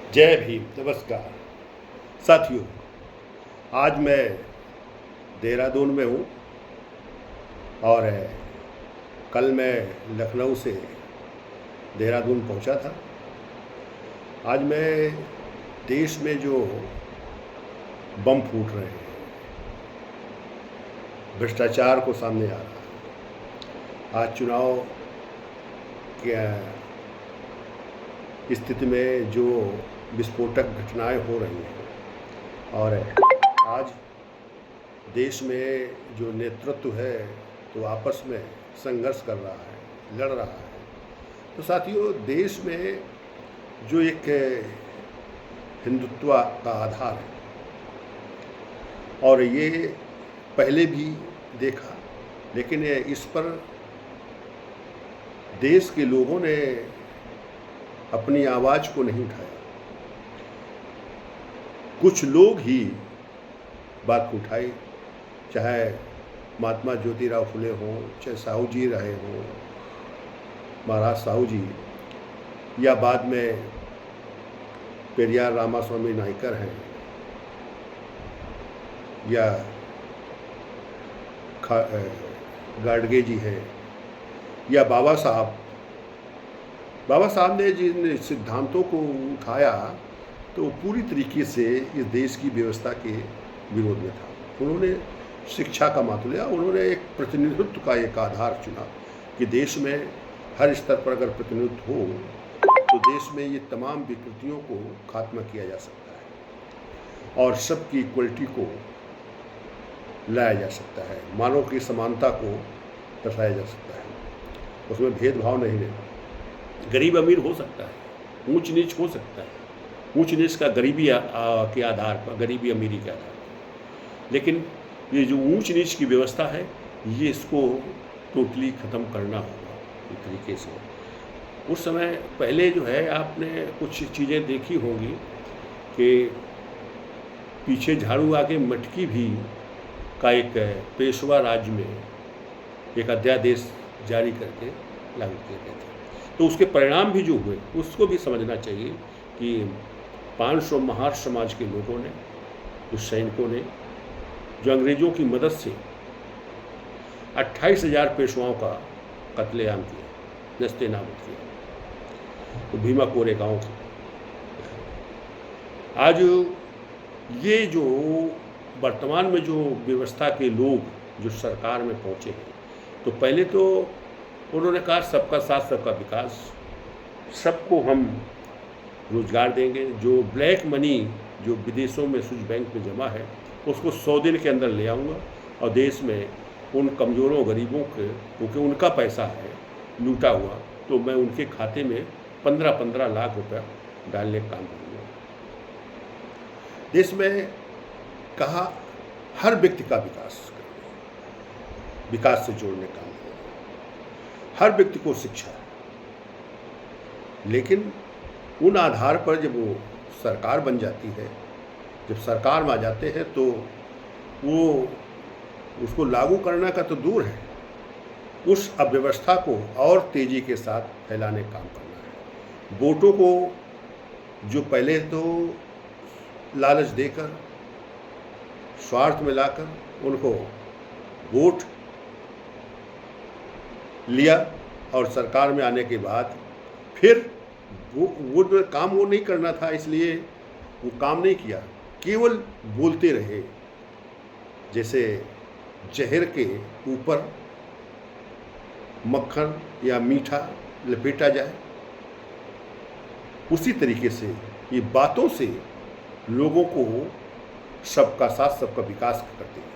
जय भीम। नमस्कार साथियों, आज मैं देहरादून में हूँ और कल मैं लखनऊ से देहरादून पहुँचा था। आज मैं देश में जो बम फूट रहे हैं, भ्रष्टाचार को सामने आ रहा है, आज चुनाव की स्थिति में जो विस्फोटक घटनाएं हो रही हैं और आज देश में जो नेतृत्व है तो आपस में संघर्ष कर रहा है, लड़ रहा है। तो साथियों, देश में जो एक हिंदुत्व का आधार है और ये पहले भी देखा, लेकिन इस पर देश के लोगों ने अपनी आवाज़ को नहीं उठाया। कुछ लोग ही बात को उठाई, चाहे महात्मा ज्योतिराव फुले हों, चाहे साहू जी रहे हों, महाराज साहू जी, या बाद में पेरियार रामास्वामी नायकर हैं, या गाडगे जी हैं, या बाबा साहब ने जिन सिद्धांतों को उठाया तो पूरी तरीके से इस देश की व्यवस्था के विरोध में था। उन्होंने शिक्षा का महत्व लिया, उन्होंने एक प्रतिनिधित्व का एक आधार चुना कि देश में हर स्तर पर अगर प्रतिनिधित्व हो तो देश में ये तमाम विकृतियों को खात्मा किया जा सकता है और सबकी इक्वलिटी को लाया जा सकता है, मानव की समानता को दर्शाया जा सकता है। उसमें भेदभाव नहीं है। गरीब अमीर हो सकता है, ऊंच नीच हो सकता है, ऊंच नीच का गरीबी के आधार पर, गरीबी अमीरी के आधार पर, लेकिन ये जो ऊंच नीच की व्यवस्था है ये इसको टोटली ख़त्म करना होगा एक तरीके से। उस समय पहले जो है आपने कुछ चीज़ें देखी होंगी कि पीछे झाड़ू आगे मटकी भी का एक पेशवा राज्य में एक अध्यादेश जारी करके लागू किए गए थे। तो उसके परिणाम भी जो हुए उसको भी समझना चाहिए कि 500 महार समाज के लोगों ने, उस सैनिकों ने, जो अंग्रेज़ों की मदद से 28,000 पेशवाओं का कत्लेआम किया, नस्ते नाबूद किया, तो भीमा कोरे गाँव का। आज ये जो वर्तमान में जो व्यवस्था के लोग जो सरकार में पहुँचे हैं, तो पहले तो उन्होंने कहा सबका साथ सबका विकास, सबको हम रोजगार देंगे, जो ब्लैक मनी जो विदेशों में स्विस बैंक में जमा है उसको 100 दिन के अंदर ले आऊँगा और देश में उन कमज़ोरों गरीबों के, क्योंकि उनका पैसा है लूटा हुआ, तो मैं उनके खाते में 15-15 लाख रुपया डालने का काम करूँगा। देश में कहा हर व्यक्ति का विकास से जोड़ने का काम करूँगा, हर व्यक्ति को शिक्षा, लेकिन उन आधार पर जब वो सरकार बन जाती है, जब सरकार में आ जाते हैं तो वो उसको लागू करना का तो दूर है, उस अव्यवस्था को और तेज़ी के साथ फैलाने का काम करना है। वोटों को जो पहले तो लालच देकर, स्वार्थ में लाकर उनको वोट लिया और सरकार में आने के बाद फिर वो काम वो नहीं करना था, इसलिए वो काम नहीं किया, केवल बोलते रहे। जैसे जहर के ऊपर मक्खन या मीठा लपेटा जाए, उसी तरीके से ये बातों से लोगों को सबका साथ सबका विकास करते हैं,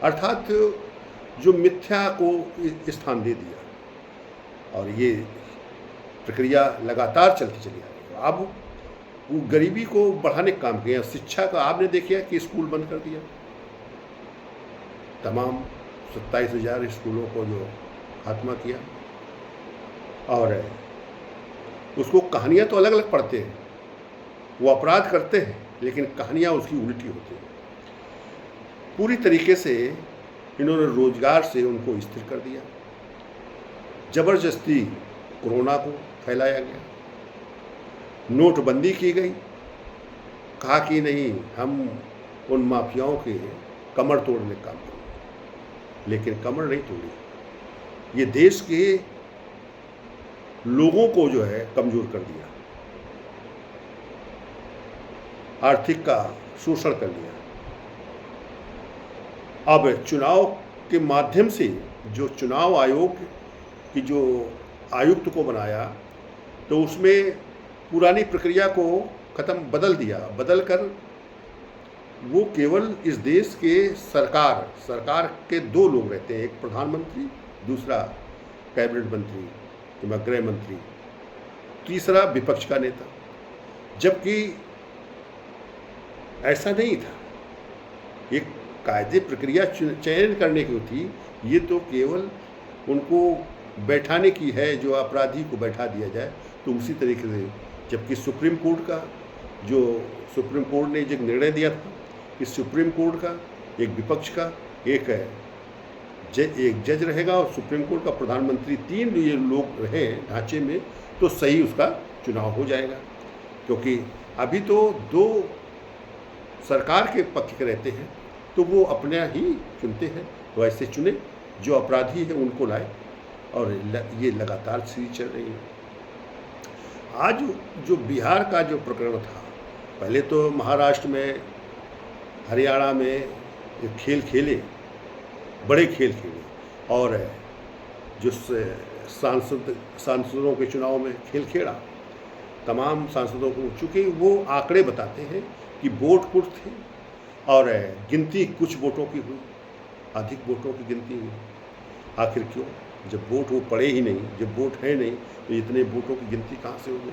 अर्थात जो मिथ्या को स्थान दे दिया और ये प्रक्रिया लगातार चलती चली आ रही है। अब वो गरीबी को बढ़ाने का काम किया, शिक्षा का आपने देखिए कि स्कूल बंद कर दिया, तमाम 27,000 स्कूलों को जो खात्मा किया, और उसको कहानियाँ तो अलग अलग पढ़ते हैं, वो अपराध करते हैं लेकिन कहानियाँ उसकी उल्टी होती हैं। पूरी तरीके से इन्होंने रोजगार से उनको स्थिर कर दिया, ज़बरदस्ती कोरोना को फैलाया गया, नोटबंदी की गई, कहा कि नहीं हम उन माफियाओं के कमर तोड़ने का काम करेंगे, लेकिन कमर नहीं तोड़ी। ये देश के लोगों को जो है कमज़ोर कर दिया, आर्थिक का शोषण कर लिया। अब चुनाव के माध्यम से जो चुनाव आयोग की जो आयुक्त को बनाया, तो उसमें पुरानी प्रक्रिया को बदल दिया, बदल कर वो केवल इस देश के सरकार के दो लोग रहते हैं, एक प्रधानमंत्री, दूसरा कैबिनेट मंत्री या गृह मंत्री, तीसरा विपक्ष का नेता। जबकि ऐसा नहीं था, एक कायदे प्रक्रिया चयन करने की थी, ये तो केवल उनको बैठाने की है, जो अपराधी को बैठा दिया जाए। तो उसी तरीके से जबकि सुप्रीम कोर्ट ने जो निर्णय दिया था कि सुप्रीम कोर्ट का एक विपक्ष का एक जज रहेगा और सुप्रीम कोर्ट का प्रधानमंत्री, 3 ये लोग रहे ढांचे में, तो सही उसका चुनाव हो जाएगा। क्योंकि अभी तो 2 सरकार के पक्ष के रहते हैं, तो वो अपने ही चुनते हैं, तो ऐसे चुने जो अपराधी है उनको लाए, और ये लगातार सीरीज चल रही है। आज जो बिहार का जो प्रकरण था, पहले तो महाराष्ट्र में, हरियाणा में खेल खेले, बड़े खेल खेले, और जो सांसदों के चुनाव में खेल खेला, तमाम सांसदों को, चूँकि वो आंकड़े बताते हैं कि वोट कुछ थे और गिनती कुछ वोटों की हुई, अधिक वोटों की गिनती हुई। आखिर क्यों? जब वोट वो पड़े ही नहीं, जब वोट है नहीं, तो इतने वोटों की गिनती कहाँ से हो गई?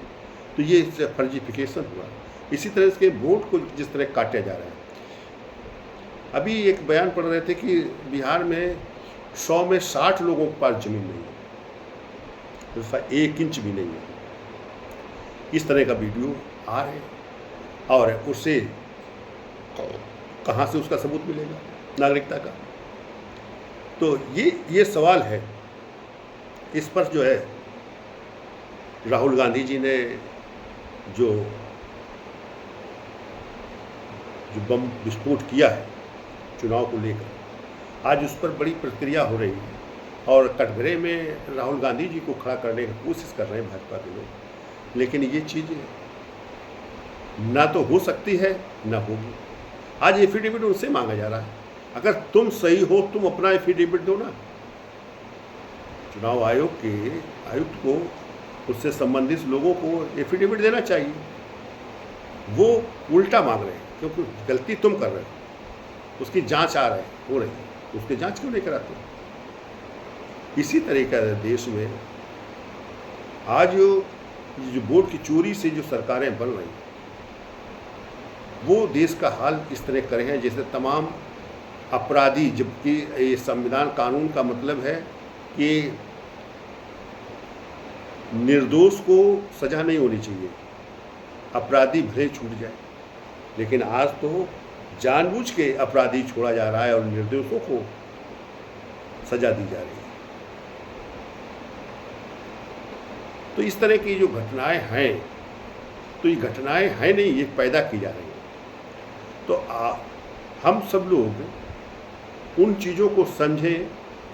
तो ये फर्जीफिकेशन हुआ। इसी तरह से वोट को जिस तरह काटा जा रहा है। अभी एक बयान पढ़ रहे थे कि बिहार में 100 में 60 लोगों के पास जमीन नहीं है, तो 1 इंच भी नहीं है। इस तरह का वीडियो आ रहे हैं, और उससे कहाँ से उसका सबूत मिलेगा नागरिकता का? तो ये सवाल है। इस पर जो है राहुल गांधी जी ने जो बम विस्फोट किया है चुनाव को लेकर, आज उस पर बड़ी प्रक्रिया हो रही है, और कटघरे में राहुल गांधी जी को खड़ा करने की कोशिश कर रहे हैं भाजपा के लोग। लेकिन ये चीज़ ना तो हो सकती है ना होगी। आज एफिडेविट उनसे मांगा जा रहा है। अगर तुम सही हो, तुम अपना एफिडेविट दो ना। चुनाव आयोग के आयुक्त को, उससे संबंधित लोगों को एफिडेविट देना चाहिए। वो उल्टा मांग रहे हैं, क्योंकि गलती तुम कर रहे हो, उसकी जांच हो रही है, उसकी जांच क्यों नहीं कराते? इसी तरीका देश में आज जो वोट की चोरी से जो सरकारें बन रही हैं, वो देश का हाल इस तरह करे हैं जैसे तमाम अपराधी, जबकि ये संविधान कानून का मतलब है कि निर्दोष को सजा नहीं होनी चाहिए, अपराधी भले छूट जाए। लेकिन आज तो जानबूझ के अपराधी छोड़ा जा रहा है और निर्दोषों को सजा दी जा रही है। तो इस तरह की जो घटनाएं हैं, तो ये घटनाएं हैं नहीं, ये पैदा की जा रही हैं। तो हम सब लोग उन चीज़ों को समझें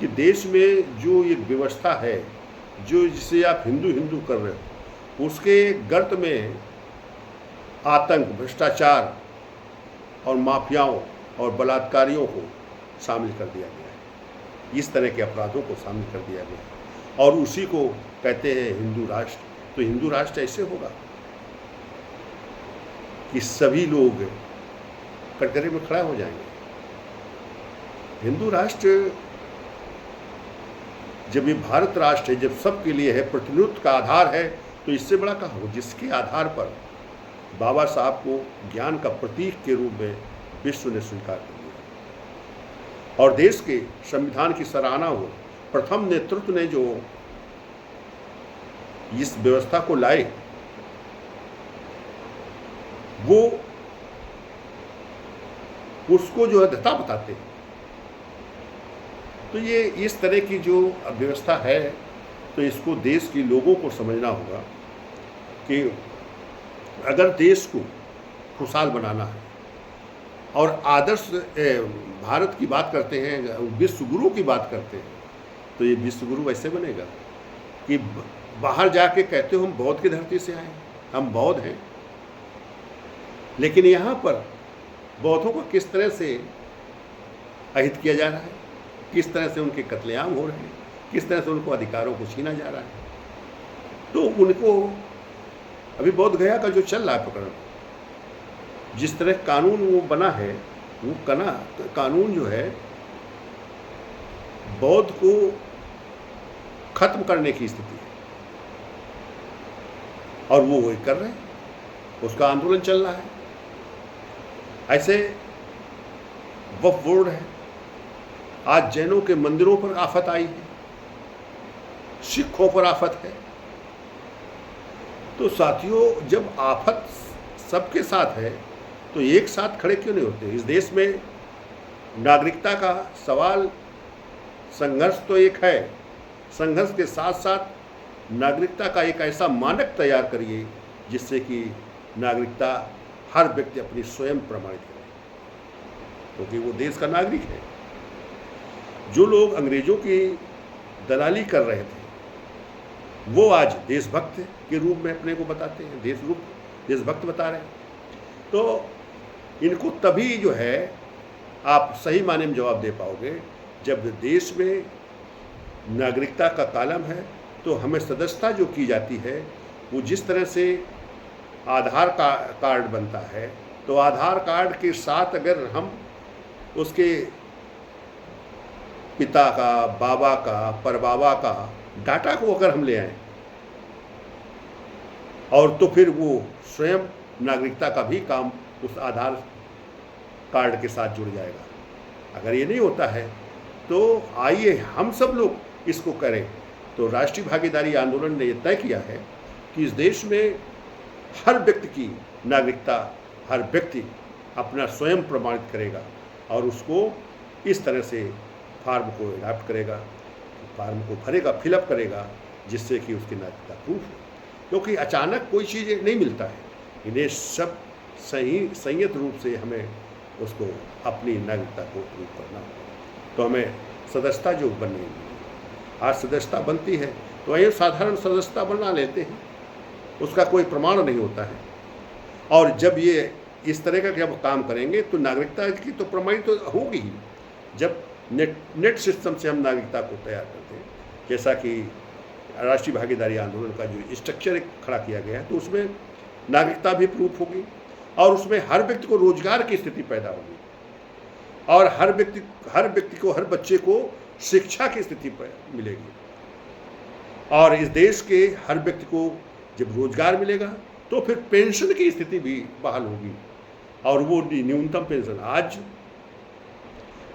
कि देश में जो एक व्यवस्था है, जो जिसे आप हिंदू हिंदू कर रहे हो, उसके गर्त में आतंक, भ्रष्टाचार और माफियाओं और बलात्कारियों को शामिल कर दिया गया है। इस तरह के अपराधों को शामिल कर दिया गया है, और उसी को कहते हैं हिंदू राष्ट्र। तो हिंदू राष्ट्र ऐसे होगा कि सभी लोग कटघरे में खड़ा हो जाएंगे। हिंदू राष्ट्र जब ये भारत राष्ट्र है, जब सबके लिए है, प्रतिनिधित्व का आधार है, तो इससे बड़ा कहाँ हो, जिसके आधार पर बाबा साहब को ज्ञान का प्रतीक के रूप में विश्व ने स्वीकार कर लिया, और देश के संविधान की सराहना हो। प्रथम नेतृत्व ने जो इस व्यवस्था को लाए, वो उसको जो है धता बताते हैं। तो ये इस तरह की जो व्यवस्था है, तो इसको देश के लोगों को समझना होगा कि अगर देश को खुशहाल बनाना है और आदर्श भारत की बात करते हैं, विश्व गुरु की बात करते हैं, तो ये विश्व गुरु वैसे बनेगा कि बाहर जाके कहते हो हम बौद्ध की धरती से आए, हम बौद्ध हैं, लेकिन यहाँ पर बौद्धों को किस तरह से अहित किया जा रहा है, किस तरह से उनके कत्लेआम हो रहे हैं, किस तरह से उनको अधिकारों को छीना जा रहा है। तो उनको अभी बौद्ध गया का जो चल रहा है प्रकरण, जिस तरह कानून वो बना है, वो कानून जो है बौद्ध को खत्म करने की स्थिति है, और वो वही कर रहे हैं, उसका आंदोलन चल रहा है। ऐसे वक्फ बोर्ड है, आज जैनों के मंदिरों पर आफत आई है, सिखों पर आफत है। तो साथियों, जब आफत सबके साथ है तो एक साथ खड़े क्यों नहीं होते? इस देश में नागरिकता का सवाल, संघर्ष तो एक है, संघर्ष के साथ साथ नागरिकता का एक ऐसा मानक तैयार करिए जिससे कि नागरिकता हर व्यक्ति अपनी स्वयं प्रमाणित करे, क्योंकि वो देश का नागरिक है। जो लोग अंग्रेजों की दलाली कर रहे थे वो आज देशभक्त के रूप में अपने को बताते हैं, देशभक्त बता रहे हैं। तो इनको तभी जो है आप सही मायने में जवाब दे पाओगे जब देश में नागरिकता का कालम है। तो हमें सदस्यता जो की जाती है वो जिस तरह से आधार कार्ड बनता है, तो आधार कार्ड के साथ अगर हम उसके पिता का, बाबा का, परबाबा का डाटा को अगर हम ले आएं, और तो फिर वो स्वयं नागरिकता का भी काम उस आधार कार्ड के साथ जुड़ जाएगा। अगर ये नहीं होता है तो आइए हम सब लोग इसको करें। तो राष्ट्रीय भागीदारी आंदोलन ने यह तय किया है कि इस देश में हर व्यक्ति की नागरिकता, हर व्यक्ति अपना स्वयं प्रमाणित करेगा और उसको इस तरह से फार्म को एडाप्ट करेगा, फार्म को भरेगा, फिलअप करेगा, जिससे कि उसकी नागरिकता प्रूफ हो। क्योंकि अचानक कोई चीज़ नहीं मिलता है, इन्हें सब संयत रूप से हमें उसको अपनी नागरिकता को प्रूव करना होगा। तो हमें सदस्यता जो बननी है, आज सदस्यता बनती है तो ये साधारण सदस्यता बना लेते हैं, उसका कोई प्रमाण नहीं होता है। और जब ये इस तरह का जब काम करेंगे तो नागरिकता की तो प्रमाणित तो होगी ही। जब नेट सिस्टम से हम नागरिकता को तैयार करते हैं, जैसा कि राष्ट्रीय भागीदारी आंदोलन का जो स्ट्रक्चर खड़ा किया गया है, तो उसमें नागरिकता भी प्रूफ होगी और उसमें हर व्यक्ति को रोजगार की स्थिति पैदा होगी और हर व्यक्ति को, हर बच्चे को शिक्षा की स्थिति मिलेगी। और इस देश के हर व्यक्ति को जब रोजगार मिलेगा तो फिर पेंशन की स्थिति भी बहाल होगी। और वो न्यूनतम पेंशन, आज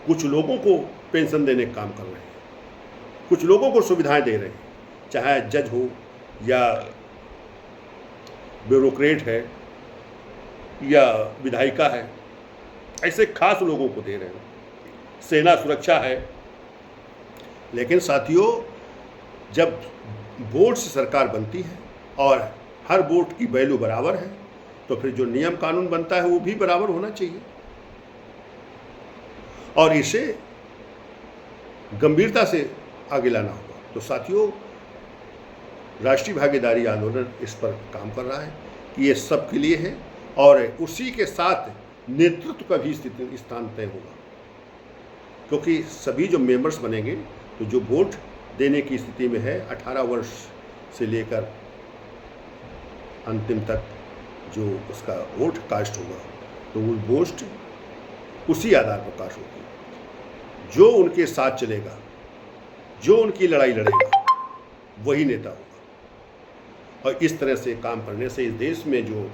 कुछ लोगों को पेंशन देने का काम कर रहे हैं, कुछ लोगों को सुविधाएं दे रहे हैं, चाहे जज हो या ब्यूरोक्रेट है या विधायिका है, ऐसे खास लोगों को दे रहे हैं, सेना सुरक्षा है। लेकिन साथियों, जब बोर्ड से सरकार बनती है और हर बोर्ड की वैल्यू बराबर है, तो फिर जो नियम कानून बनता है वो भी बराबर होना चाहिए और इसे गंभीरता से आगे लाना होगा। तो साथियों, राष्ट्रीय भागीदारी आंदोलन इस पर काम कर रहा है कि ये सबके लिए है और उसी के साथ नेतृत्व का भी स्थान तय होगा, क्योंकि सभी जो मेंबर्स बनेंगे, तो जो वोट देने की स्थिति में है 18 वर्ष से लेकर अंतिम तक जो उसका वोट कास्ट होगा, तो वो वोट उसी आधार पर कास्ट होगी। जो उनके साथ चलेगा, जो उनकी लड़ाई लड़ेगा, वही नेता होगा। और इस तरह से काम करने से इस देश में जो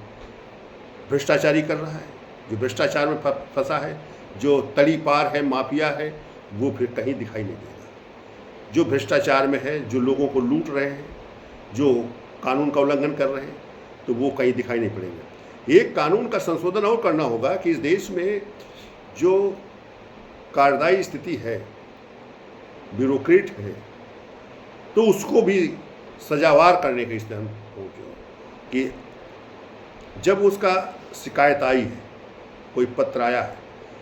भ्रष्टाचारी कर रहा है, जो भ्रष्टाचार में फंसा है, जो तली पार है, माफिया है, वो फिर कहीं दिखाई नहीं देगा। जो भ्रष्टाचार में है, जो लोगों को लूट रहे हैं, जो कानून का उल्लंघन कर रहे हैं, तो वो कहीं दिखाई नहीं पड़ेंगे। एक कानून का संशोधन और करना होगा कि इस देश में जो कार्यदायी स्थिति है, ब्यूरोक्रेट है, तो उसको भी सजावार करने का इस्तेमाल हो, कि जब उसका शिकायत आई है, कोई पत्र आया है,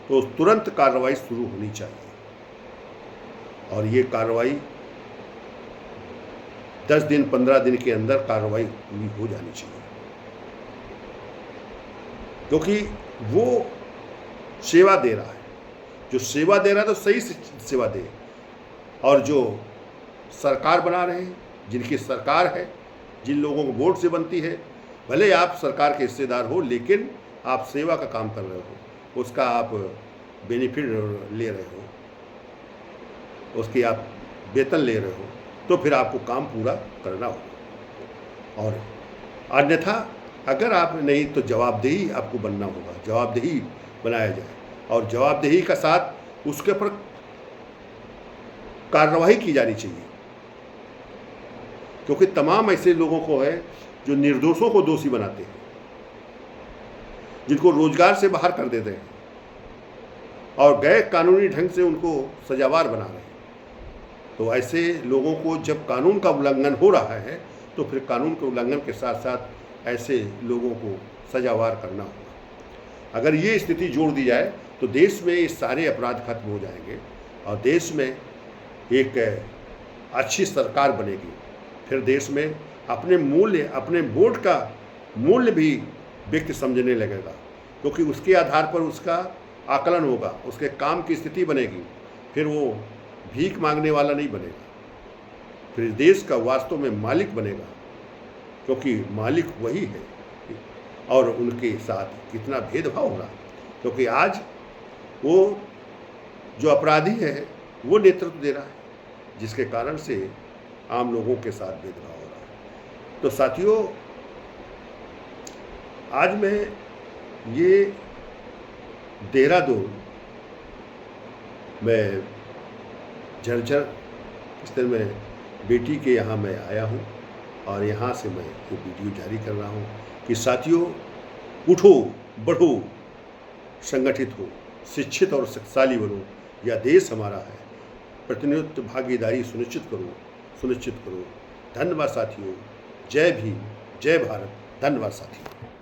तो तुरंत कार्रवाई शुरू होनी चाहिए। और ये कार्रवाई 10 दिन 15 दिन के अंदर कार्रवाई पूरी हो जानी चाहिए, क्योंकि वो सेवा दे रहा है। जो सेवा दे रहा है तो सही सेवा दे। और जो सरकार बना रहे हैं, जिनकी सरकार है, जिन लोगों को वोट से बनती है, भले आप सरकार के हिस्सेदार हो, लेकिन आप सेवा का काम कर रहे हो, उसका आप बेनिफिट ले रहे हो, उसकी आप वेतन ले रहे हो, तो फिर आपको काम पूरा करना होगा। और अन्यथा अगर आप नहीं, तो जवाबदेही आपको बनना होगा, जवाबदेही बनाया जाए और जवाबदेही का साथ उसके ऊपर कार्रवाई की जानी चाहिए। क्योंकि तमाम ऐसे लोगों को है जो निर्दोषों को दोषी बनाते हैं, जिनको रोजगार से बाहर कर देते हैं और गैर कानूनी ढंग से उनको सजावार बना रहे हैं। तो ऐसे लोगों को जब कानून का उल्लंघन हो रहा है, तो फिर कानून के उल्लंघन के साथ साथ ऐसे लोगों को सजावार करना होगा। अगर ये स्थिति जोड़ दी जाए तो देश में ये सारे अपराध खत्म हो जाएंगे और देश में एक अच्छी सरकार बनेगी। फिर देश में अपने मूल्य, अपने वोट का मूल्य भी व्यक्ति समझने लगेगा, क्योंकि उसके आधार पर उसका आकलन होगा, उसके काम की स्थिति बनेगी। फिर वो भीख मांगने वाला नहीं बनेगा, फिर देश का वास्तव में मालिक बनेगा, क्योंकि मालिक वही है। और उनके साथ कितना भेदभाव हो रहा है, क्योंकि आज वो जो अपराधी है वो नेतृत्व दे रहा है, जिसके कारण से आम लोगों के साथ भेदभाव हो रहा है। तो साथियों, आज मैं ये देहरादून में झज्जर स्थल में बेटी के यहाँ मैं आया हूँ और यहाँ से मैं ये वीडियो जारी कर रहा हूँ कि साथियों, उठो, बढ़ो, संगठित हो, शिक्षित और शक्तिशाली बनो। यह देश हमारा है, प्रतिनिधित्व भागीदारी सुनिश्चित करो। धन्यवाद साथियों। जय भीम, जय भारत। धन्यवाद साथियों।